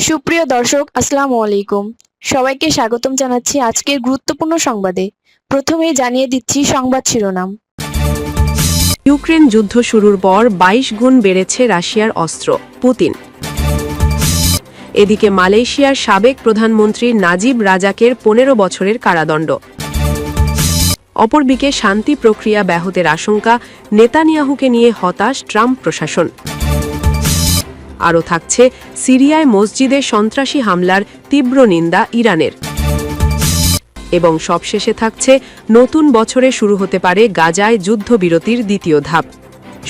সুপ্রিয় দর্শক, আসসালামু আলাইকুম। সবাইকে স্বাগতম জানাচ্ছি আজকের গুরুত্বপূর্ণ সংবাদে। প্রথমেই জানিয়ে দিচ্ছি সংবাদ শিরোনাম। ইউক্রেন যুদ্ধ শুরুর পর ২২ গুণ বেড়েছে রাশিয়ার অস্ত্র, পুতিন। এদিকে মালয়েশিয়ার সাবেক প্রধানমন্ত্রী নাজিব রাজাকের ১৫ বছরের কারাদণ্ড। অপরদিকে শান্তি প্রক্রিয়া ব্যাহতের আশঙ্কা, নেতানিয়াহুকে নিয়ে হতাশ ট্রাম্প প্রশাসন। আরও থাকছে সিরিয়ায় মসজিদে সন্ত্রাসী হামলার তীব্র নিন্দা ইরানের। এবং সবশেষে থাকছে নতুন বছরে শুরু হতে পারে গাজায় যুদ্ধবিরতির দ্বিতীয় ধাপ।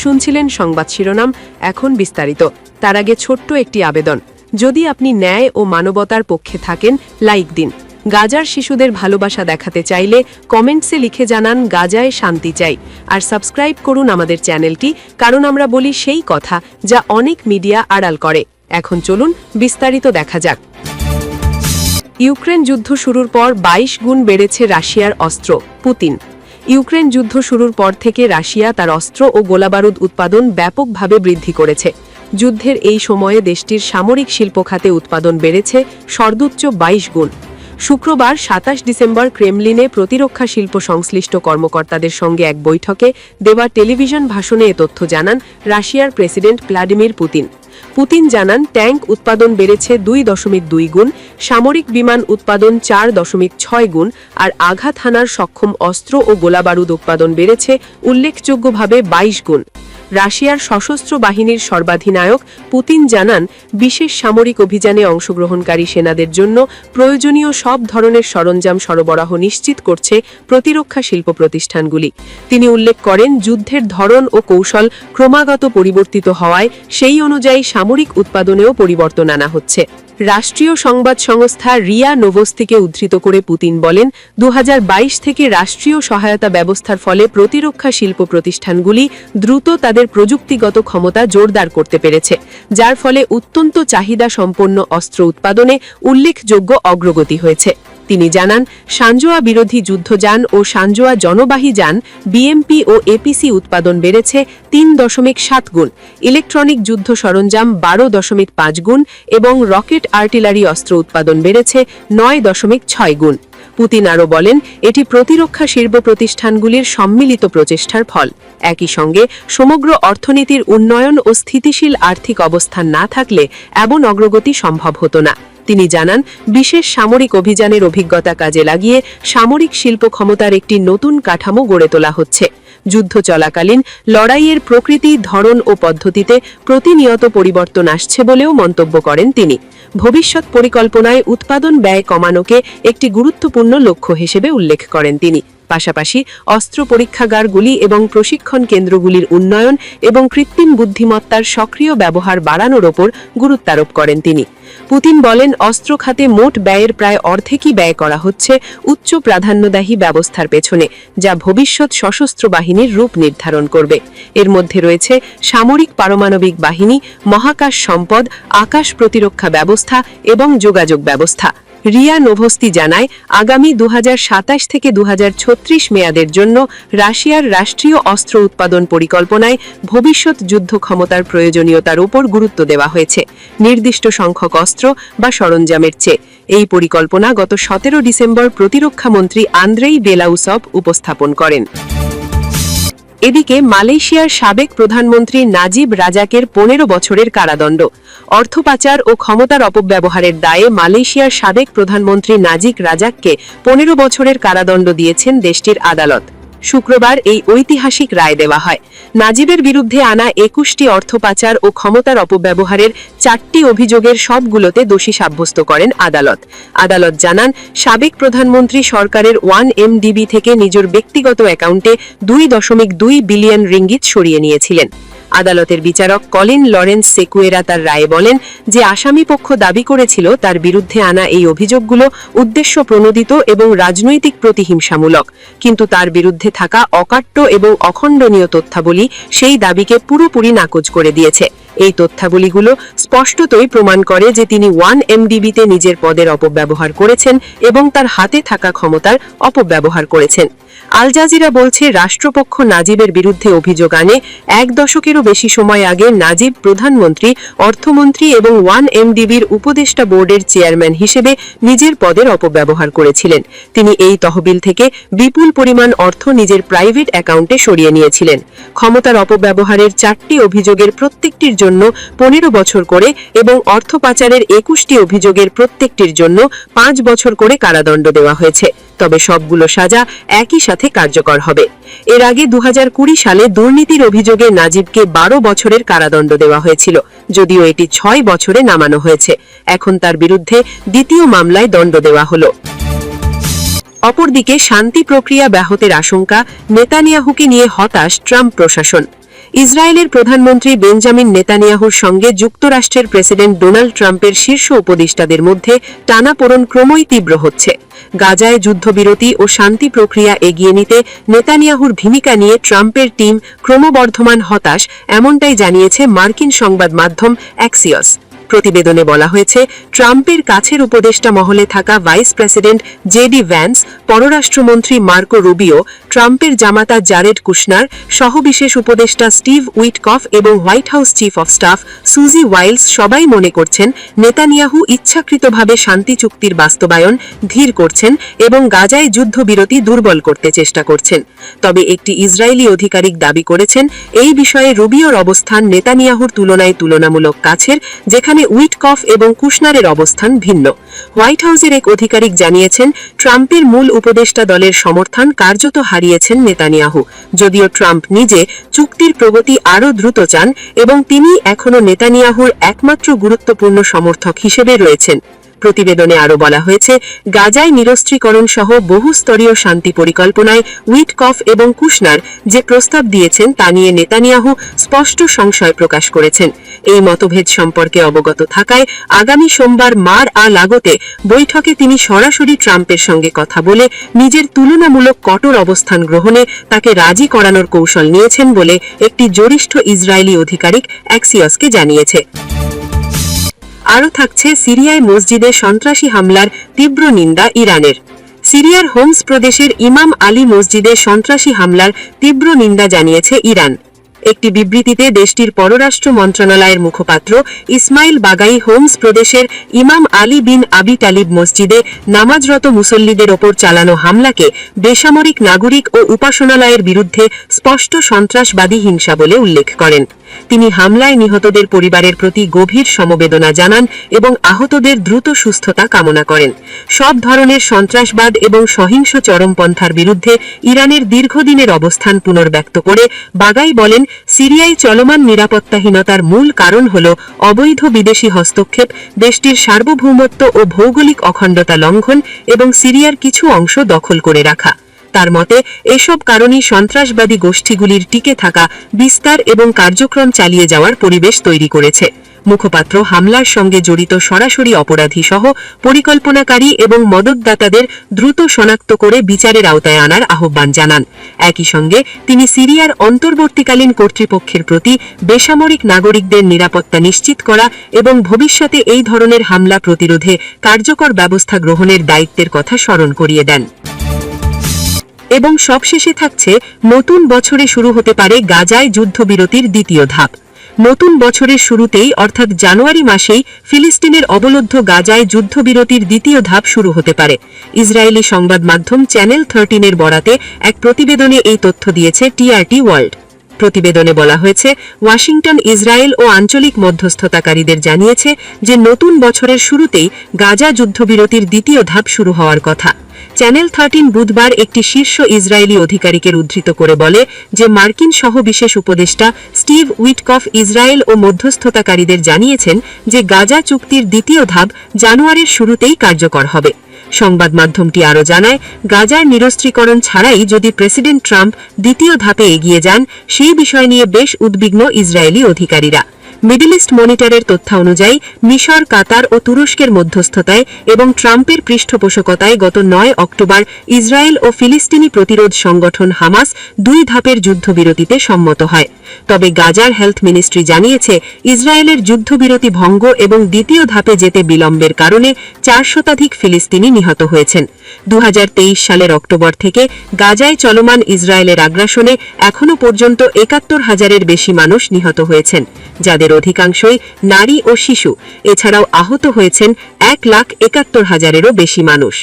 শুনছিলেন সংবাদ শিরোনাম, এখন বিস্তারিত। তার আগে ছোট্ট একটি আবেদন, যদি আপনি ন্যায় ও মানবতার পক্ষে থাকেন, লাইক দিন। গাজার শিশুদের ভালোবাসা দেখাতে চাইলে কমেন্টসে লিখে জানান গাজায় শান্তি চাই, আর সাবস্ক্রাইব করুন আমাদের চ্যানেলটি, কারণ আমরা বলি সেই কথা যা অনেক মিডিয়া আড়াল করে। এখন চলুন বিস্তারিত দেখা যাক। ইউক্রেন যুদ্ধ শুরুর পর ২২ গুণ বেড়েছে রাশিয়ার অস্ত্র, পুতিন। ইউক্রেন যুদ্ধ শুরুর পর থেকে রাশিয়া তার অস্ত্র ও গোলাবারুদ উৎপাদন ব্যাপকভাবে বৃদ্ধি করেছে। যুদ্ধের এই সময়ে দেশটির সামরিক শিল্প খাতে উৎপাদন বেড়েছে সর্বোচ্চ ২২ গুণ। শুক্রবার ২৭ ডিসেম্বর ক্রেমলিনে প্রতিরক্ষা শিল্প সংশ্লিষ্ট কর্মকর্তাদের সঙ্গে এক বৈঠকে দেওয়া টেলিভিশন ভাষণে এ তথ্য জানান রাশিয়ার প্রেসিডেন্ট ভ্লাদিমির পুতিন। পুতিন জানান, ট্যাঙ্ক উৎপাদন বেড়েছে ২.২ গুণ, সামরিক বিমান উৎপাদন ৪.৬ গুণ, আর আঘাত হানার সক্ষম অস্ত্র ও গোলাবারুদ উৎপাদন বেড়েছে উল্লেখযোগ্যভাবে ২২ গুণ। রাশিয়ার সশস্ত্র বাহিনীর সর্বাধিনায়ক পুতিন জানান, বিশেষ সামরিক অভিযানে অংশগ্রহণকারী সেনাদের জন্য প্রয়োজনীয় সব ধরনের সরঞ্জাম সরবরাহ নিশ্চিত করছে প্রতিরক্ষা শিল্প প্রতিষ্ঠানগুলি। তিনি উল্লেখ করেন, যুদ্ধের ধরন ও কৌশল ক্রমাগত পরিবর্তিত হওয়ায় সেই অনুযায়ী সামরিক উৎপাদনেও পরিবর্তন আনা হচ্ছে। রাষ্ট্রীয় সংবাদ সংস্থা রিয়া নোভোস্তিকে উদ্ধৃত করে পুতিন বলেন, ২০২২ থেকে রাষ্ট্রীয় সহায়তা ব্যবস্থার ফলে প্রতিরক্ষা শিল্প প্রতিষ্ঠানগুলি দ্রুত তাদের প্রযুক্তিগত ক্ষমতা জোরদার করতে পেরেছে, যার ফলে অত্যন্ত চাহিদা সম্পন্ন অস্ত্র উৎপাদনে উল্লেখযোগ্য অগ্রগতি হয়েছে। তিনি জানান, সাঞ্জোয়া বিরোধী যুদ্ধযান ও সাঞ্জোয়া জনবাহী যান বিএমপি ও এপিসি উৎপাদন বেড়েছে ৩.৭ গুণ, ইলেকট্রনিক যুদ্ধ সরঞ্জাম ১২.৫ গুণ এবং রকেট আর্টিলারি অস্ত্র উৎপাদন বেড়েছে ৯.৬ গুণ। পুতিন আরও বলেন, এটি প্রতিরক্ষা শিল্প প্রতিষ্ঠানগুলির সম্মিলিত প্রচেষ্টার ফল। একই সঙ্গে সমগ্র অর্থনীতির উন্নয়ন ও স্থিতিশীল আর্থিক অবস্থান না থাকলে এমন অগ্রগতি সম্ভব হতো না। তিনি জানান, বিশেষ সামরিক অভিযানের অভিজ্ঞতা কাজে লাগিয়ে সামরিক শিল্প ক্ষমতার একটি নতুন কাঠামো গড়ে তোলা হচ্ছে। যুদ্ধ চলাকালীন লড়াইয়ের প্রকৃতি, ধরন ও পদ্ধতিতে প্রতিনিয়ত পরিবর্তন আসছে বলেও মন্তব্য করেন তিনি। ভবিষ্যৎ পরিকল্পনায় উৎপাদন ব্যয় কমানোকে একটি গুরুত্বপূর্ণ লক্ষ্য হিসেবে উল্লেখ করেন তিনি। পাশাপাশি অস্ত্র পরীক্ষাগারগুলি এবং প্রশিক্ষণ কেন্দ্রগুলির উন্নয়ন এবং কৃত্রিম বুদ্ধিমত্তার সক্রিয় ব্যবহার বাড়ানোর ওপর গুরুত্বারোপ করেন তিনি। পুতিন বলেন, অস্ত্র খাতে মোট ব্যয়ের প্রায় অর্ধেকই ব্যয় করা হচ্ছে উচ্চ প্রাধান্যদায়ী ব্যবস্থার পেছনে, যা ভবিষ্যৎ সশস্ত্র বাহিনীর রূপ নির্ধারণ করবে। এর মধ্যে রয়েছে সামরিক পারমাণবিক বাহিনী, মহাকাশ সম্পদ, আকাশ প্রতিরক্ষা ব্যবস্থা এবং যোগাযোগ ব্যবস্থা। রিয়া নোভোস্তি জানায়, আগামী ২০২৭ থেকে ২০৩৬ মেয়াদের জন্য রাশিয়ার রাষ্ট্রীয় অস্ত্র উৎপাদন পরিকল্পনায় ভবিষ্যৎ যুদ্ধ ক্ষমতার প্রয়োজনীয়তার উপর গুরুত্ব দেওয়া হয়েছে, নির্দিষ্ট সংখ্যক অস্ত্র বা সরঞ্জামের চেয়ে। এই পরিকল্পনা গত ১৭ ডিসেম্বর প্রতিরক্ষামন্ত্রী আন্দ্রেই বেলাউসভ উপস্থাপন করেন। এদিকে মালয়েশিয়ার সাবেক প্রধানমন্ত্রী নাজিব রাজাকের ১৫ বছরের কারাদণ্ড। অর্থ পাচার ও ক্ষমতার অপব্যবহারের দায়ে মালয়েশিয়ার সাবেক প্রধানমন্ত্রী নাজিব রাজাককে ১৫ বছরের কারাদণ্ড দিয়েছেন দেশটির আদালত। শুক্রবার এই ঐতিহাসিক রায় দেওয়া হয়। নাজিবের বিরুদ্ধে আনা ২১টি অর্থ পাচার ও ক্ষমতার অপব্যবহারের ৪টি অভিযোগের সবগুলোতে দোষী সাব্যস্ত করেন আদালত। আদালত জানান, সাবেক প্রধানমন্ত্রী সরকারের 1MDB থেকে নিজের ব্যক্তিগত অ্যাকাউন্টে ২.২ বিলিয়ন রিঙ্গিত সরিয়ে নিয়েছিলেন। আদালতের বিচারক কলিন লরেন্স সেকুয়েরা তার রায়ে বলেন যে আসামিপক্ষ দাবি করেছিল তার বিরুদ্ধে আনা এই অভিযোগগুলো উদ্দেশ্য প্রণোদিত এবং রাজনৈতিক প্রতিহিংসামূলক, কিন্তু তার বিরুদ্ধে থাকা অকাট্য এবং অখণ্ডনীয় তথ্যাবলী সেই দাবিকে পুরোপুরি নাকচ করে দিয়েছে। এই তথ্যাবলীগুলো স্পষ্টতই প্রমাণ করে যে তিনি 1MDB-তে নিজের পদের অপব্যবহার করেছেন এবং তার হাতে থাকা ক্ষমতার অপব্যবহার করেছেন। আল জাজিরা বলছে, রাষ্ট্রপক্ষ নাজিবের বিরুদ্ধে অভিযোগ আনে 1 দশকেরও বেশি সময় আগে নাজিব প্রধানমন্ত্রী, অর্থমন্ত্রী এবং 1MDBর উপদেষ্টা বোর্ডের চেয়ারম্যান হিসেবে নিজের পদের অপব্যবহার করেছিলেন। তিনি এই তহবিল থেকে বিপুল পরিমাণ অর্থ নিজের প্রাইভেট অ্যাকাউন্টে সরিয়ে নিয়েছিলেন। ক্ষমতার অপব্যবহারের 4টি অভিযোগের প্রত্যেকটির জন্য 15 বছর করে এবং অর্থ পাচারের 21টি অভিযোগের প্রত্যেকটির জন্য 5 বছর করে কারাদণ্ড দেওয়া হয়েছে। তবে সবগুলো সাজা একই সাথে কার্যকর হবে। এর আগে 2020 সালে দুর্নীতির অভিযোগে নাজিবকে 12 বছরের কারাদণ্ড দেওয়া হয়েছিল, যদিও এটি 6 বছরে নামানো হয়েছে। এখন তার বিরুদ্ধে দ্বিতীয় মামলায় দণ্ড দেওয়া হলো। অপরদিকে শান্তি প্রক্রিয়া ব্যাহতের আশঙ্কা, নেতানিয়াহুকে নিয়ে হতাশ ট্রাম্প প্রশাসন। ইসরায়েলের প্রধানমন্ত্রী বেঞ্জামিন নেতানিয়াহুর সঙ্গে যুক্তরাষ্ট্রের প্রেসিডেন্ট ডোনাল্ড ট্রাম্পের শীর্ষ উপদেষ্টাদের মধ্যে টানাপোড়েন ক্রমই তীব্র হচ্ছে। গাজায় যুদ্ধবিরতি ও শান্তি প্রক্রিয়া এগিয়ে নিতে নেতানিয়াহুর ভূমিকা নিয়ে ট্রাম্পের টিম ক্রমবর্ধমান হতাশ, এমনটাই জানিয়েছে মার্কিন সংবাদ মাধ্যম অ্যাক্সিয়স। প্রতিবেদনে বলা হয়েছে, ট্রাম্পের কাছের উপদেষ্টা মহলে থাকা ভাইস প্রেসিডেন্ট জেডি ভ্যান্স, পররাষ্ট্রমন্ত্রী মার্কো রুবিও, ট্রাম্পের জামাতা জারেড কুশনার, সহবিশেষ উপদেষ্টা স্টিভ উইটকফ এবং white house chief of staff সুজি ওয়াইলস সবাই মনে করছেন নেতানিয়াহু ইচ্ছাকৃতভাবে শান্তি চুক্তির বাস্তবায়ন ধীর করছেন এবং গাজায় যুদ্ধবিরতি দুর্বল করতে চেষ্টা করছেন। তবে একটি ইসরায়েলি আধিকারিক দাবি করেছেন, এই বিষয়ে রুবিওর অবস্থান নেতানিয়াহুর তুলনায় তুলনামূলক কাছের, যেখানে উইটকফ এবং কুশনারের অবস্থান ভিন্ন। হোয়াইট হাউসের এক আধিকারিক জানিয়েছেন, ট্রাম্পের মূল উপদেষ্টা দলের সমর্থন কার্যত হারিয়েছেন নেতানিয়াহু, যদিও ট্রাম্প নিজে চুক্তির প্রগতি আরও দ্রুত চান এবং তিনি এখনও নেতানিয়াহুর একমাত্র গুরুত্বপূর্ণ সমর্থক হিসেবে রয়েছেন। প্রতিবেদনে আরও বলা হয়েছে, গাজায় নিরস্ত্রীকরণ সহ বহুস্তরীয় শান্তি পরিকল্পনায় উইটকফ এবং কুশনার যে প্রস্তাব দিয়েছেন তা নিয়ে নেতানিয়াহু স্পষ্ট সংশয় প্রকাশ করেছেন। এই মতভেদ সম্পর্কে অবগত থাকায় আগামী সোমবার মার-আ-লাগোতে বৈঠকে তিনি সরাসরি ট্রাম্পের সঙ্গে কথা বলে নিজের তুলনামূলক কঠোর অবস্থান গ্রহণে তাকে রাজি করানোর কৌশল নিয়েছেন বলে একটি জ্যেষ্ঠ ইসরায়েলি আধিকারিক অ্যাক্সিয়সকে জানিয়েছে। আরও থাকছে, সিরিয়ায় মসজিদে সন্ত্রাসী হামলার তীব্র নিন্দা ইরানের। সিরিয়ার হোমস প্রদেশের ইমাম আলী মসজিদে সন্ত্রাসী হামলার তীব্র নিন্দা জানিয়েছে ইরান। একটি বিবৃতিতে দেশটির পররাষ্ট্র মন্ত্রণালয়ের মুখপাত্র ইসমাইল বাগাই হোমস প্রদেশের ইমাম আলী বিন আবি তালিব মসজিদে নামাজরত মুসল্লিদের ওপর চালানো হামলাকে বেসামরিক নাগরিক ও উপাসনালয়ের বিরুদ্ধে স্পষ্ট সন্ত্রাসবাদী হিংসা বলে উল্লেখ করেন। তিনি হামলায় নিহতদের পরিবারের প্রতি গভীর সমবেদনা জানান এবং আহতদের দ্রুত সুস্থতা কামনা করেন। সব ধরনের সন্ত্রাসবাদ এবং সহিংস চরমপন্থার বিরুদ্ধে ইরানের দীর্ঘদিনের অবস্থান পুনর্ব্যক্ত করে বাগাই বলেন, সিরিয়ায় চলমান নিরাপত্তাহীনতার মূল কারণ হল অবৈধ বিদেশি হস্তক্ষেপ, দেশটির সার্বভৌমত্ব ও ভৌগোলিক অখণ্ডতা লঙ্ঘন এবং সিরিয়ার কিছু অংশ দখল করে রাখা। তার মতে, এসব কারণেই সন্ত্রাসবাদী গোষ্ঠীগুলির টিকে থাকা, বিস্তার এবং কার্যক্রম চালিয়ে যাওয়ার পরিবেশ তৈরি করেছে। মুখপাত্র হামলার সঙ্গে জড়িত সরাসরি অপরাধী সহ পরিকল্পনাকারী এবং মদতদাতাদের দ্রুত শনাক্ত করে বিচারের আওতায় আনার আহ্বান জানান। একই সঙ্গে তিনি সিরিয়ার অন্তর্বর্তীকালীন কর্তৃপক্ষের প্রতি বেসামরিক নাগরিকদের নিরাপত্তা নিশ্চিত করা এবং ভবিষ্যতে এই ধরনের হামলা প্রতিরোধে কার্যকর ব্যবস্থা গ্রহণের দায়িত্বের কথা স্মরণ করিয়ে দেন। এবং সবশেষে থাকছে, নতুন বছরে শুরু হতে পারে গাজায় যুদ্ধবিরতির দ্বিতীয় ধাপ। নতুন বছরের শুরুতেই অর্থাৎ জানুয়ারি মাসেই ফিলিস্তিনের অবরুদ্ধ গাজায় যুদ্ধবিরতির দ্বিতীয় ধাপ শুরু হতে পারে। ইসরায়েলি সংবাদ মাধ্যম চ্যানেল 13-এর বরাতে এক প্রতিবেদনে এই তথ্য দিয়েছে টিআরটি ওয়ার্ল্ড। প্রতিবেদনে বলা হয়েছে, ওয়াশিংটন ইসরায়েল ও আঞ্চলিক মধ্যস্থতাকারীদের জানিয়েছে যে নতুন বছরের শুরুতেই গাজা যুদ্ধবিরতির দ্বিতীয় ধাপ শুরু হওয়ার কথা। চ্যানেল 13 বুধবার একটি শীর্ষ ইসরায়েলি আধিকারিকের উদ্ধৃত করে বলে যে মার্কিন সহবিশেষ উপদেষ্টা স্টিভ উইটকফ ইসরায়েল ও মধ্যস্থতাকারীদের জানিয়েছেন যে গাজা চুক্তির দ্বিতীয় ধাপ জানুয়ারির শুরুতেই কার্যকর হবে। সংবাদ মাধ্যমটি আরও জানায়, গাজার নিরস্ত্রীকরণ ছাড়াই যদি প্রেসিডেন্ট ট্রাম্প দ্বিতীয় ধাপে এগিয়ে যান, সেই বিষয় নিয়ে বেশ উদ্বিগ্ন ইসরায়েলি আধিকারিকরা। মিডল ইস্ট মনিটরের তথ্য অনুযায়ী মিশর, কাতার ও তুরস্কের মধ্যস্থতায় এবং ট্রাম্পের পৃষ্ঠপোষকতায় গত 9 অক্টোবর ইসরায়েল ও ফিলিস্তিনি প্রতিরোধ সংগঠন হামাস 2 ধাপের যুদ্ধবিরতিতে সম্মত হয়। তবে গাজার হেলথ মিনিস্ট্রি জানিয়েছে ইসরায়েলের যুদ্ধবিরতি ভঙ্গ এবং দ্বিতীয় ধাপে যেতে বিলম্বের কারণে 4 শতাধিক ফিলিস্তিনি নিহত হয়েছেন। 2023 সালের অক্টোবর থেকে গাজায় চলমান ইসরায়েলের আগ্রাসনে এখনও পর্যন্ত 71,000-এর বেশি মানুষ নিহত হয়েছেন, যাদের অধিকাংশই নারী ও শিশু। এছাড়াও আহত হয়েছেন 1,71,000-এরও বেশি মানুষ।